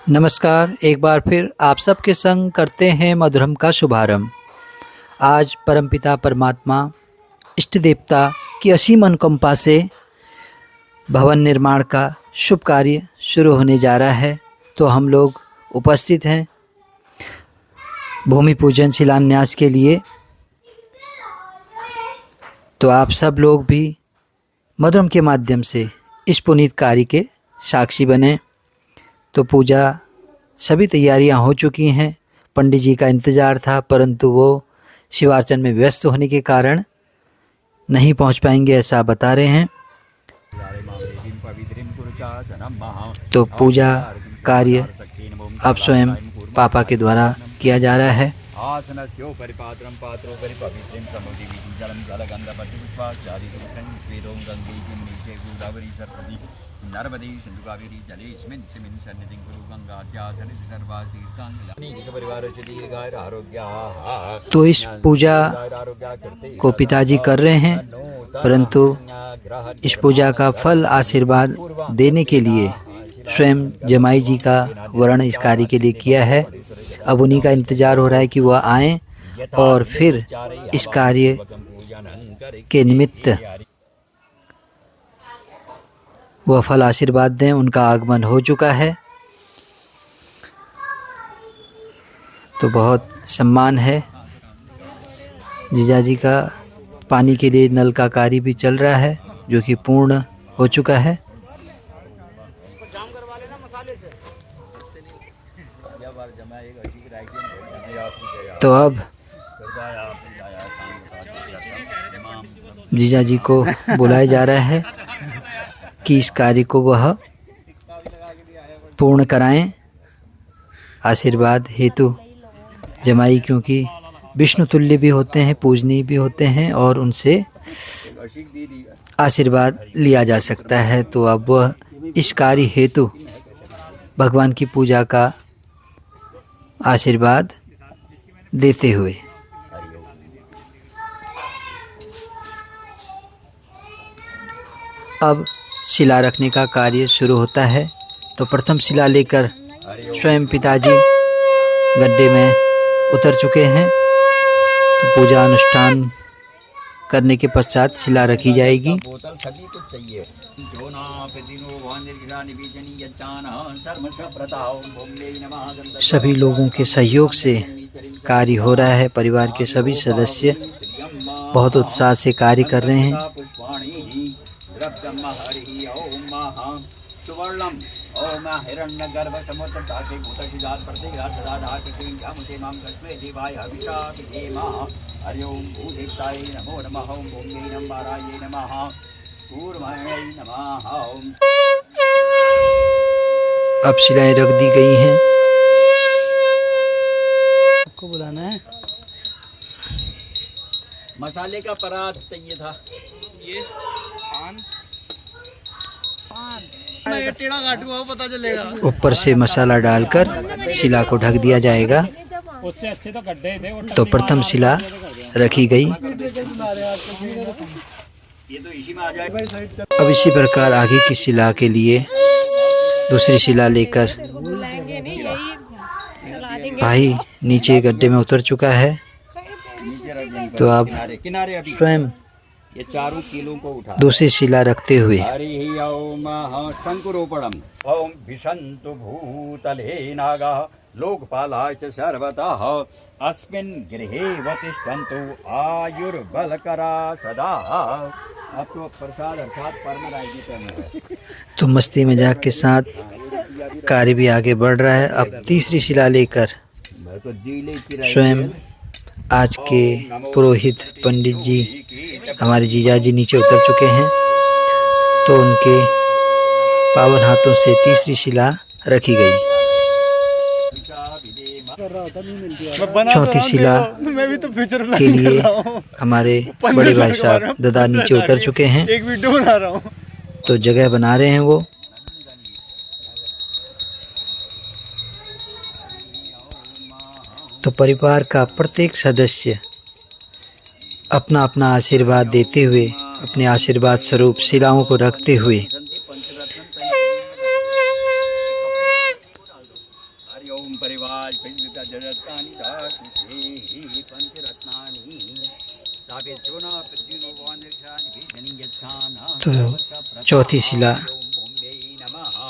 नमस्कार, एक बार फिर आप सबके संग करते हैं मधुरम का शुभारंभ। आज परमपिता परमात्मा इष्ट देवता की असीम अनुकंपा से भवन निर्माण का शुभ कार्य शुरू होने जा रहा है, तो हम लोग उपस्थित हैं भूमि पूजन शिलान्यास के लिए। तो आप सब लोग भी मधुरम के माध्यम से इस पुनीत कार्य के साक्षी बने। तो पूजा सभी तैयारियां हो चुकी हैं। पंडित जी का इंतज़ार था, परंतु वो शिवार्चन में व्यस्त होने के कारण नहीं पहुंच पाएंगे, ऐसा बता रहे हैं। तो पूजा कार्य अब स्वयं पापा के द्वारा किया जा रहा है। तो इस पूजा को पिताजी कर रहे हैं, परंतु इस पूजा का फल आशीर्वाद देने के लिए स्वयं जमाई जी का वर्ण इस कार्य के लिए किया है। अब उन्हीं का इंतज़ार हो रहा है कि वह आएँ और फिर इस कार्य के निमित्त वह फल आशीर्वाद दें। उनका आगमन हो चुका है, तो बहुत सम्मान है। जीजाजी का पानी के लिए नल का कार्य भी चल रहा है, जो कि पूर्ण हो चुका है। तो अब जीजाजी को बुलाया जा रहा है कि इस कार्य को वह पूर्ण कराएं आशीर्वाद हेतु। जमाई क्योंकि विष्णु तुल्य भी होते हैं, पूजनीय भी होते हैं और उनसे आशीर्वाद लिया जा सकता है। तो अब वह इस कार्य हेतु भगवान की पूजा का आशीर्वाद देते हुए अब शिला रखने का कार्य शुरू होता है। तो प्रथम शिला लेकर स्वयं पिताजी गड्ढे में उतर चुके हैं। तो पूजा अनुष्ठान करने के पश्चात शिला रखी जाएगी। सभी लोगों के सहयोग से कार्य हो रहा है। परिवार के सभी सदस्य बहुत उत्साह से कार्य कर रहे हैं। ओम हिरण्यगर्भ समुद्रताके भूतशिजात प्रतिघात सदाधार प्रतिज्ञामुते मां कस्मै देवाय हविषा विधेम। हरि ओम भूदेवताय नमो नमः। ओम भूम्यै नमः नमः। कूर्मण्यै नमः। अब शिलाएं रख दी गई हैं। आपको बुलाना है। मसाले का परात चाहिए था। ये मैं टेढ़ा काटूंगा, वो पता चलेगा। ऊपर से मसाला डालकर शिला को ढक दिया जाएगा। उससे अच्छे तो गड्ढे थे। तो प्रथम शिला रखी गई। अब इसी प्रकार आगे की शिला के लिए दूसरी शिला लेकर भाई नीचे गड्ढे में उतर चुका है। तो अब स्वयं ये चारों कीलों को उठा दूसरी शिला रखते हुए हरि ओम शंकुरोपणम। ओम भिषन्तु भूतले नागा लोकपालाय च सर्वतः अस्मिन् गृहे वतिष्ठन्तु आयुर्बलकरा सदा। आपको प्रसाद अर्थात परमराजी करना है। तो मस्ती मजाक के साथ कार्य भी आगे बढ़ रहा है। अब तीसरी शिला लेकर स्वयं आज के पुरोहित पंडित जी हमारे जीजाजी नीचे उतर चुके हैं। तो उनके पावन हाथों से तीसरी शिला रखी गई। चौथी शिला के लिए हमारे बड़े भाई साहब दादा नीचे उतर चुके हैं। एक वीडियो बना रहा हूँ। तो जगह बना रहे हैं वो। तो परिवार का प्रत्येक सदस्य अपना अपना आशीर्वाद देते हुए, अपने आशीर्वाद स्वरूप शिलाओं को रखते हुए तो चौथी शिला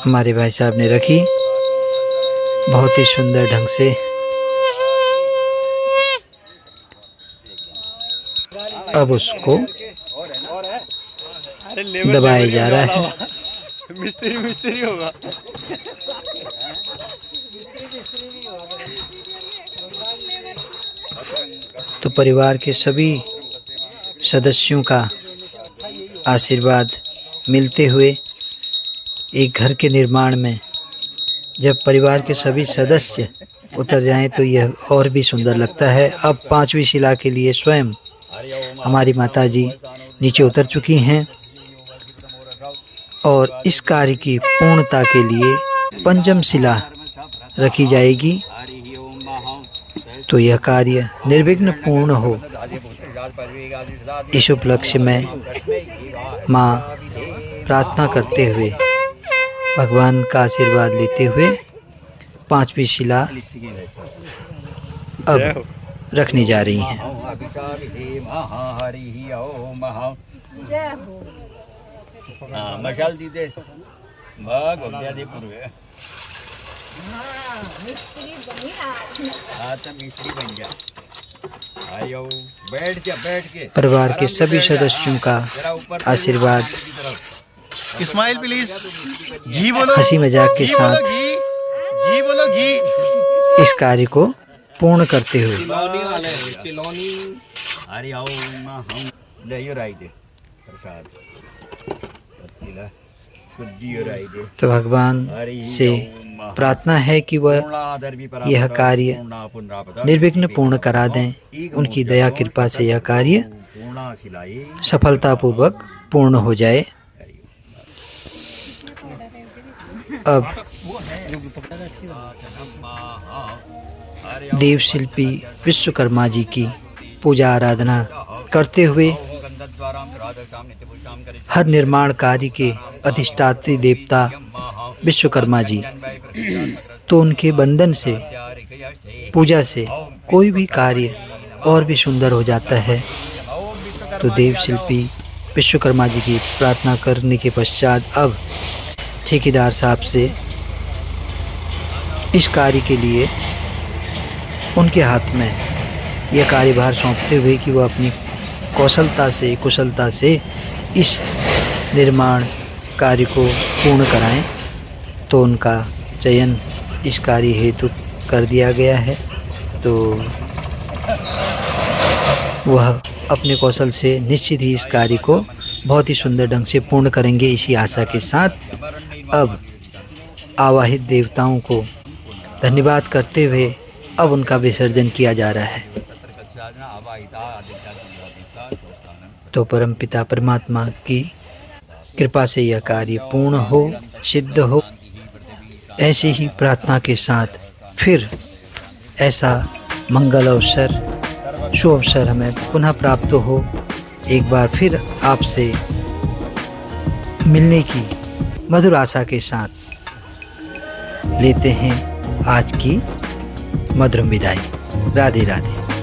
हमारे भाई साहब ने रखी बहुत ही सुंदर ढंग से। अब उसको दबाया जा रहा है। मिस्त्री होगा। तो परिवार के सभी सदस्यों का आशीर्वाद मिलते हुए एक घर के निर्माण में जब परिवार के सभी सदस्य उतर जाएं तो यह और भी सुंदर लगता है। अब 5वीं शिला के लिए स्वयं हमारी माताजी नीचे उतर चुकी हैं और इस कार्य की पूर्णता के लिए 5वीं शिला रखी जाएगी तो यह कार्य निर्विघ्न पूर्ण हो। इस उपलक्ष्य में माँ प्रार्थना करते हुए भगवान का आशीर्वाद लेते हुए 5वीं शिला अब रखनी जा रही हैं। मशाल दी दे भाग हो गया दे पूरे मिस्त्री बन गया। आयो बैठ के परिवार के सभी सदस्यों का आशीर्वाद स्माइल प्लीज। घी बोलो, हंसी मजाक के साथ घी बोलो, घी। इस कार्य को पूर्ण करते हुए अरे आओ हम ले राई दे प्रसाद तो भगवान से प्रार्थना है कि वह यह कार्य निर्विघ्न पूर्ण करा दें। उनकी दया कृपा से यह कार्य सफलतापूर्वक पूर्ण हो जाए। अब देव शिल्पी विश्वकर्मा जी की पूजा आराधना करते हुए हर निर्माण कार्य के अधिष्ठात्री देवता विश्वकर्मा जी, तो उनके बंधन से पूजा से कोई भी कार्य और भी सुंदर हो जाता है। तो देव शिल्पी विश्वकर्मा जी की प्रार्थना करने के पश्चात अब ठेकेदार साहब से इस कार्य के लिए उनके हाथ में यह कार्यभार सौंपते हुए कि वह अपनी कुशलता से इस निर्माण कार्य को पूर्ण कराएं, तो उनका चयन इस कार्य हेतु कर दिया गया है। तो वह अपने कौशल से निश्चित ही इस कार्य को बहुत ही सुंदर ढंग से पूर्ण करेंगे। इसी आशा के साथ अब आवाहित देवताओं को धन्यवाद करते हुए अब उनका विसर्जन किया जा रहा है। तो परमपिता परमात्मा की कृपा से यह कार्य पूर्ण हो, सिद्ध हो। ऐसे ही प्रार्थना के साथ फिर ऐसा मंगल अवसर, शुभ अवसर हमें पुनः प्राप्त हो। एक बार फिर आपसे मिलने की मधुर आशा के साथ लेते हैं आज की मधुर विदाई। राधे राधे।